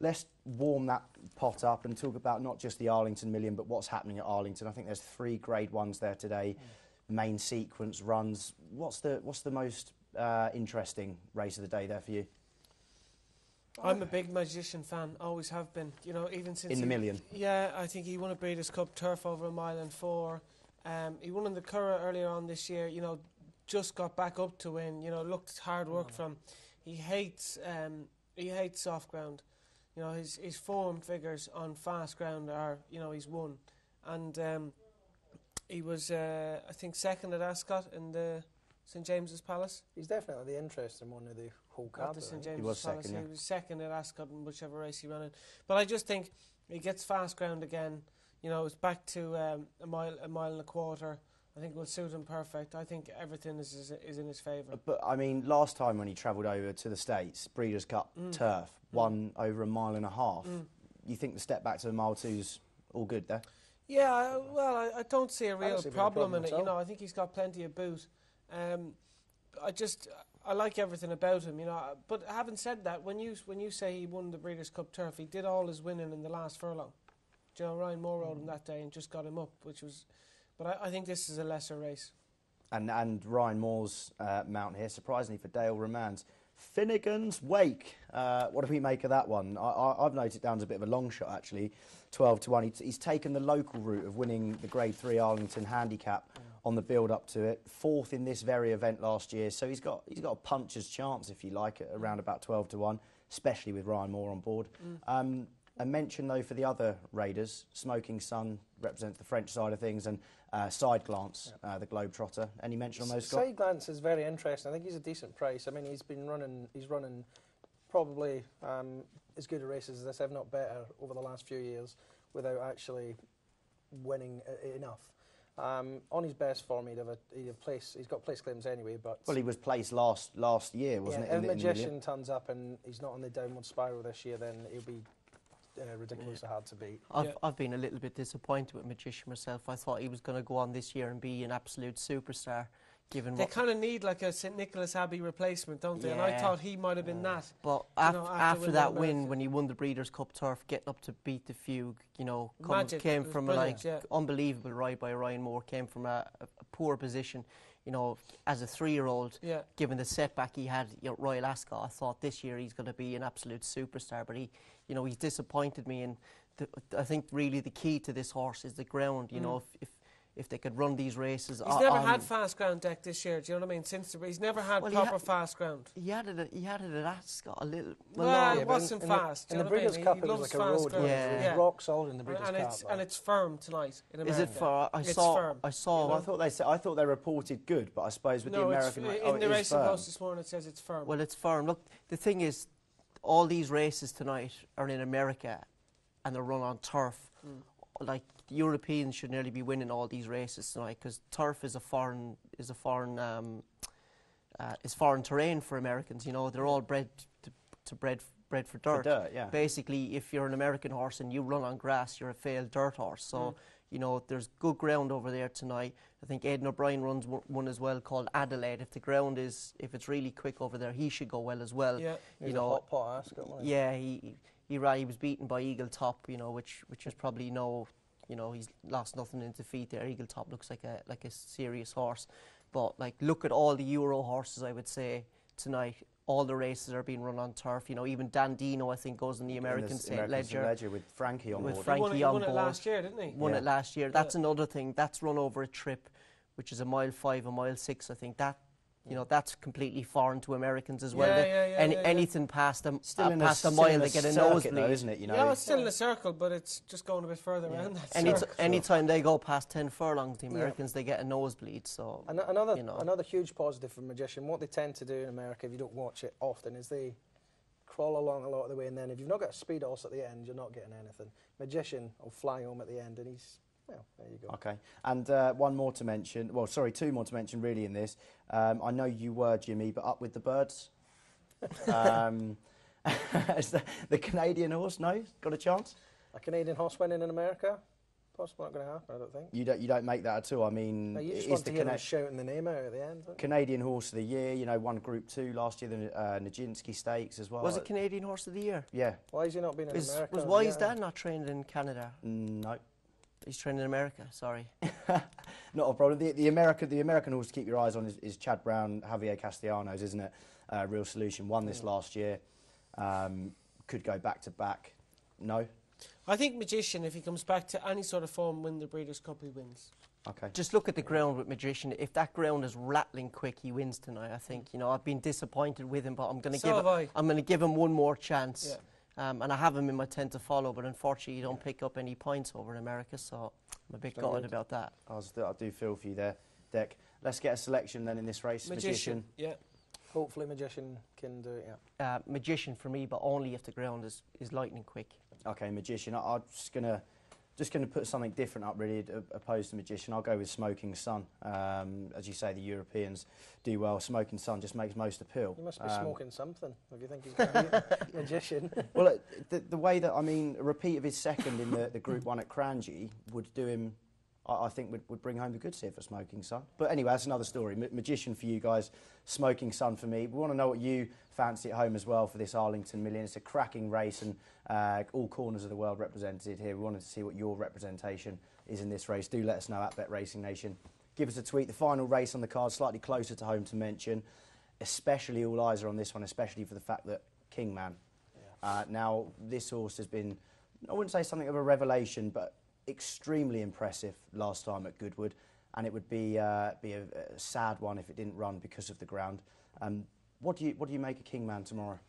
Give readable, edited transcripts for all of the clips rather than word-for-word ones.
let's warm that pot up and talk about not just the Arlington Million, but what's happening at Arlington. I think there's 3 Grade 1s there today, main sequence runs. What's the most interesting race of the day there for you? I'm a big Magician fan, always have been. You know, even since in the Million. Yeah, I think he won a Breeders' Cup Turf over 1 mile and 4. He won in the Curragh earlier on this year. You know, just got back up to win. You know, looked hard work from. He hates soft ground. You know, his form figures on fast ground are, you know, he's won, and he was I think second at Ascot in the St James's Palace. He's definitely the interesting one of the whole card. Not the St James's He was Palace. second, yeah. He was second at Ascot in whichever race he ran in. But I just think he gets fast ground again. You know, it's back to a mile and a quarter. I think it will suit him perfect. I think everything is in his favour. But, I mean, last time when he travelled over to the States, Breeders' Cup Turf, won over 1.5 miles. You think the step back to the mile 2's all good there? Yeah, well, I don't see a real see problem in it. at all. You know, I think he's got plenty of boot. I like everything about him, you know. But having said that, when you say he won the Breeders' Cup Turf, he did all his winning in the last furlong. You know, Ryan Moore rode him that day and just got him up, which was. But I think this is a lesser race. And Ryan Moore's mount here, surprisingly for Dale Romans, Finnegan's Wake. What do we make of that one? I've noted it down as a bit of a long shot, actually. 12 to 1. He's taken the local route of winning the Grade 3 Arlington Handicap on the build-up to it. 4th in this very event last year. So he's got a puncher's chance, if you like, at around about 12 to 1, especially with Ryan Moore on board. A mention, though, for the other Raiders. Smoking Sun represents the French side of things, and Side Glance, the Globetrotter. Any mention on those, Scott? Side Glance is very interesting. I think he's a decent price. I mean, he's running probably as good a races as this, if not better, over the last few years, without actually winning enough. On his best form, he's got place claims anyway. But well, he was placed last year, wasn't it? If Magician turns up and he's not on the downward spiral this year, then he'll be ridiculously hard to beat. I've been a little bit disappointed with Magician myself. I thought he was going to go on this year and be an absolute superstar. Given they kind of need like a St Nicholas Abbey replacement, don't they? And I thought he might have been that. But after that win, when he won the Breeders' Cup Turf, getting up to beat the Fugue, you know, came from a unbelievable ride by Ryan Moore. Came from a poor position, you know, as a 3-year-old. Given the setback he had at Royal Ascot, I thought this year he's going to be an absolute superstar. But he's disappointed me. And I think really the key to this horse is the ground. You know, if they could run these races. He's never had fast ground deck this year, do you know what I mean? He's never had proper fast ground. He had it at Ascot a little. Well, it wasn't fast. In the Breeders' Cup, it was like a road. It was rock solid in the Breeders' Cup. And it's firm tonight in America. Is it firm? It's firm. I saw. Well, I thought they reported good, but I suppose with the American in the Racing Post this morning it says it's firm. Well, it's firm. Look, the thing is, all these races tonight are in America, and they're run on turf. Like the Europeans should nearly be winning all these races tonight, because turf is foreign terrain for Americans. You know, they're all bred for dirt. Basically, if you're an American horse and you run on grass, you're a failed dirt horse. So you know, there's good ground over there tonight. I think Aidan O'Brien runs one as well called Adelaide. If it's really quick over there, he should go well as well. Yeah, you know, a hot pot Ascot, yeah, he was beaten by Eagle Top, you know, which is probably he's lost nothing in defeat there. Eagle Top looks like a serious horse, but like look at all the Euro horses. I would say tonight all the races are being run on turf. You know, even Dandino I think goes in the American St Ledger with Frankie on board. He won it last year, didn't he? Won it last year. That's another thing. That's run over a trip, which is 1.5 miles, 1.6 miles. I think that. You know, that's completely foreign to Americans as well. Anything past a mile, they get a nosebleed, though, isn't it? You know, yeah, it's still in a circle, but it's just going a bit further around that circle. Anytime they go past 10 furlongs, the Americans, they get a nosebleed. So another huge positive for Magician, what they tend to do in America, if you don't watch it often, is they crawl along a lot of the way, and then if you've not got a speed horse at the end, you're not getting anything. Magician will fly home at the end, and he's... Well, there you go. Okay, and one more to mention. Well, sorry, 2 more to mention really in this. I know you were, Jimmy, but Up With The Birds. Is the Canadian horse, no? Got a chance? A Canadian horse winning in America? Possibly not going to happen, I don't think. You don't make that at all. I mean, no, you just want to hear them shouting the name out at the end. Canadian Horse of the Year, you know, won Group 2 last year, the Nijinsky Stakes as well. Was it Canadian Horse of the Year? Yeah. Why is he not being in America? Why is Dan not trained in Canada? No. He's trained in America, sorry. Not a problem. The American horse to keep your eyes on is Chad Brown, Javier Castellanos, isn't it? Real Solution won this last year. Could go back to back. No. I think Magician, if he comes back to any sort of form, win the Breeders' Cup, he wins. Okay. Just look at the ground with Magician. If that ground is rattling quick, he wins tonight. I think. You know, I've been disappointed with him, but I'm going to give him one more chance. Yeah. And I have him in my 10 to follow, but unfortunately, you don't pick up any points over in America, so I'm a bit gutted about that. I do feel for you there, Dec. Let's get a selection then in this race. Magician. Yeah. Hopefully, Magician can do it. Yeah. Magician for me, but only if the ground is lightning quick. Okay, Magician. I'm just gonna put something different up, really, opposed to Magician. I'll go with Smoking Sun. As you say, the Europeans do well. Smoking Sun just makes most appeal. You must be smoking something if you think he's going to be Magician. Well, the way that, I mean, a repeat of his second in the Group 1 at Cranji would do him, I think, would bring home the goods here for Smoking Sun. But anyway, that's another story. Magician for you guys, Smoking Sun for me. We want to know what you fancy at home as well for this Arlington Million. It's a cracking race and all corners of the world represented here. We wanted to see what your representation is in this race. Do let us know at Bet Racing Nation. Give us a tweet. The final race on the card, slightly closer to home to mention. Especially all eyes are on this one, especially for the fact that Kingman. Yeah. Now, this horse has been, I wouldn't say something of a revelation, but extremely impressive last time at Goodwood, and it would be a sad one if it didn't run because of the ground. What do you make of Kingman tomorrow?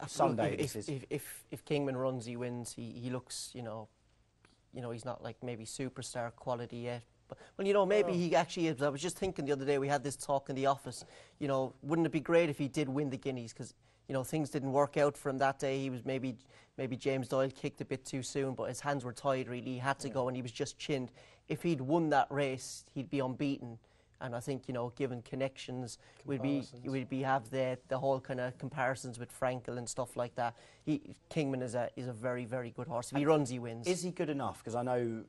Sunday. If Kingman runs, he wins. He looks, you know, he's not like maybe superstar quality yet. But, well, you know, maybe he actually is. I was just thinking the other day, we had this talk in the office. You know, wouldn't it be great if he did win the Guineas? Because, you know, things didn't work out for him that day. He was maybe James Doyle kicked a bit too soon, but his hands were tied, really. He had to go, and he was just chinned. If he'd won that race, he'd be unbeaten. And I think, you know, given connections, we'd have the whole kind of comparisons with Frankel and stuff like that. Kingman is a very, very good horse. If he runs, he wins. Is he good enough? Because I know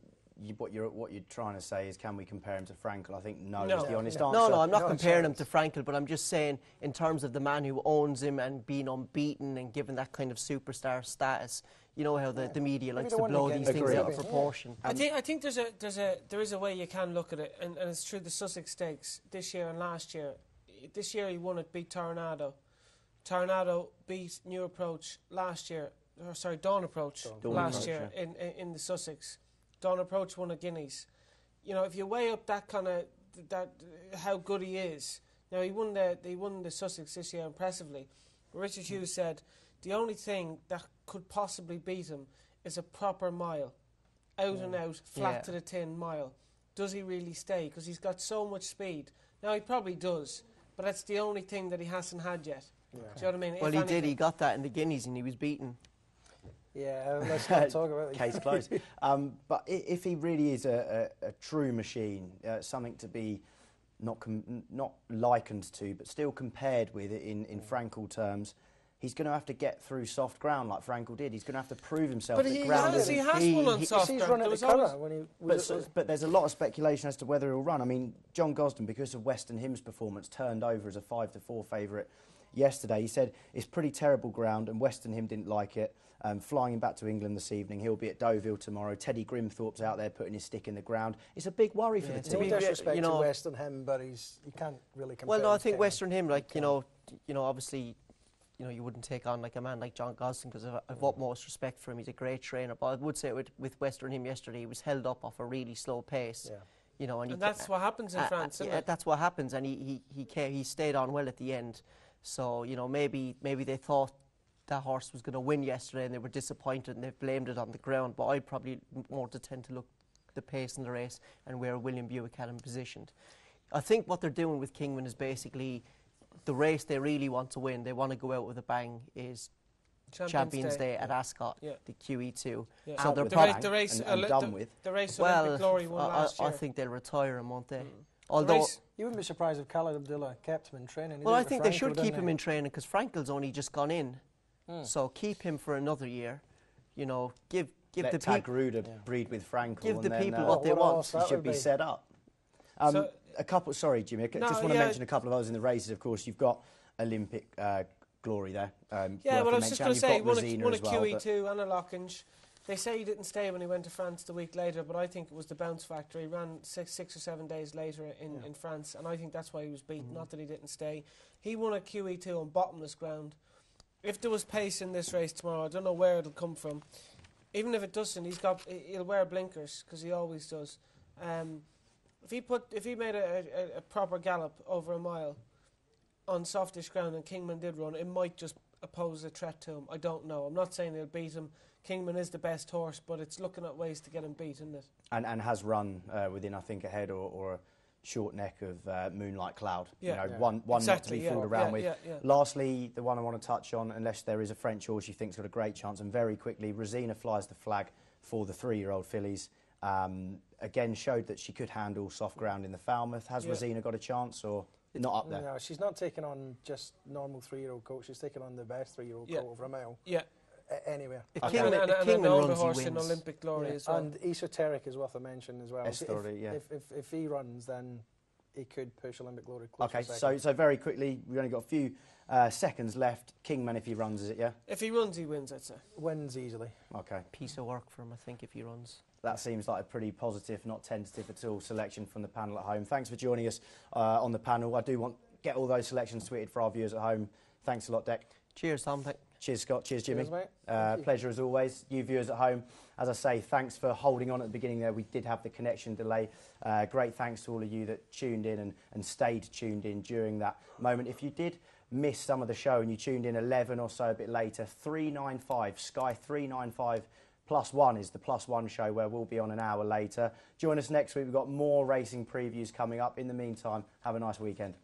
what you're trying to say is, can we compare him to Frankel? I think no is the honest answer. No, I'm not comparing him to Frankel, but I'm just saying in terms of the man who owns him and being unbeaten and given that kind of superstar status. You know how the media likes to blow these things out of proportion. I think there is a way you can look at it, and it's through the Sussex Stakes this year and last year. This year he won it, beat Tornado. Tornado beat New Approach last year, or sorry, Dawn Approach last year in the Sussex. Dawn Approach won a Guineas. You know, if you weigh up that kind of how good he is. Now he won the Sussex this year impressively. Richard Hughes said the only thing that could possibly beat him is a proper mile, out and out, flat to the tin mile. Does he really stay? Because he's got so much speed. Now he probably does, but that's the only thing that he hasn't had yet. Yeah. Do you know what I mean? Well, he did. He got that in the Guineas, and he was beaten. Yeah, let's not talk about it. Case closed. But if he really is a true machine, something to be not likened to, but still compared with in Frankel terms, he's going to have to get through soft ground like Frankel did. He's going to have to prove himself. But he has won on soft ground. But there's a lot of speculation as to whether he'll run. I mean, John Gosden, because of Western Hymn's performance, turned over as a 5-4 favourite yesterday. He said it's pretty terrible ground and Western Hymn didn't like it. Flying him back to England this evening. He'll be at Deauville tomorrow. Teddy Grimthorpe's out there putting his stick in the ground. It's a big worry for the team. No disrespect to Western Hymn, but you can't really compare. Well, no, I think Western Hymn, like, you know, obviously, you know, you wouldn't take on like a man like John Gosden because I've utmost respect for him. He's a great trainer. But I would say with Western Hymn yesterday, he was held up off a really slow pace. Yeah. You know, and that's what happens in France, isn't it? That's what happens, and he stayed on well at the end. So, you know, maybe they thought that horse was going to win yesterday and they were disappointed and they've blamed it on the ground. But I'd probably more to tend to look the pace in the race and where William Buick had him positioned. I think what they're doing with Kingman is basically the race they really want to win. They want to go out with a bang is Champions Day at Ascot, the QE2. Yeah. So they're the race done with. The race Olympic Glory won last year. I think they'll retire him, won't they? Although you wouldn't be surprised if Khaled Abdullah kept him in training. Well, I think they should keep him in training because Frankel's only just gone in. So keep him for another year. You know, give let Tag Heuer breed with Frankel. Give the people what they want. He should be set up. A couple. Sorry, Jimmy. I just want to mention a couple of others in the races. Of course, you've got Olympic glory there. Yeah, well, I was just going to say, won a QE2 and a Lockinge. They say he didn't stay when he went to France the week later, but I think it was the bounce factor. He ran 6 or 7 days later in France, and I think that's why he was beaten, not that he didn't stay. He won a QE2 on bottomless ground. If there was pace in this race tomorrow, I don't know where it'll come from. Even if it doesn't, he'll wear blinkers, because he always does. If he made a proper gallop over a mile on softish ground and Kingman did run, it might just pose a threat to him. I don't know. I'm not saying he'll beat him. Kingman is the best horse, but it's looking at ways to get him beat, isn't it? And has run within, I think, a head or a short neck of Moonlight Cloud. Yeah. You know, one exactly, not to be fooled around with. Yeah. Lastly, the one I want to touch on, unless there is a French horse you think's got a great chance, and very quickly, Rosina flies the flag for the 3-year-old fillies. Again, showed that she could handle soft ground in the Falmouth. Has Rosina got a chance, or not up there? No, she's not taking on just normal 3-year-old colt. She's taking on the best 3-year-old colt over a mile. Yeah. Anywhere. If Kingman runs, he wins. In Olympic glory as well. And Esoteric is worth a mention as well. If he runs, then he could push Olympic glory close. Okay, so very quickly, we've only got a few seconds left. Kingman, if he runs, is it, yeah? If he runs, he wins, I'd say. Wins easily. Okay. Piece of work for him, I think, if he runs. That seems like a pretty positive, not tentative at all, selection from the panel at home. Thanks for joining us on the panel. I do want to get all those selections tweeted for our viewers at home. Thanks a lot, Dec. Cheers, Tom. Cheers, Scott. Cheers, Jimmy. Cheers, mate. Pleasure as always. You viewers at home, as I say, thanks for holding on at the beginning there. We did have the connection delay. Great thanks to all of you that tuned in and stayed tuned in during that moment. If you did miss some of the show and you tuned in 11 or so a bit later, 395, Sky 395 +1 is the +1 show where we'll be on an hour later. Join us next week. We've got more racing previews coming up. In the meantime, have a nice weekend.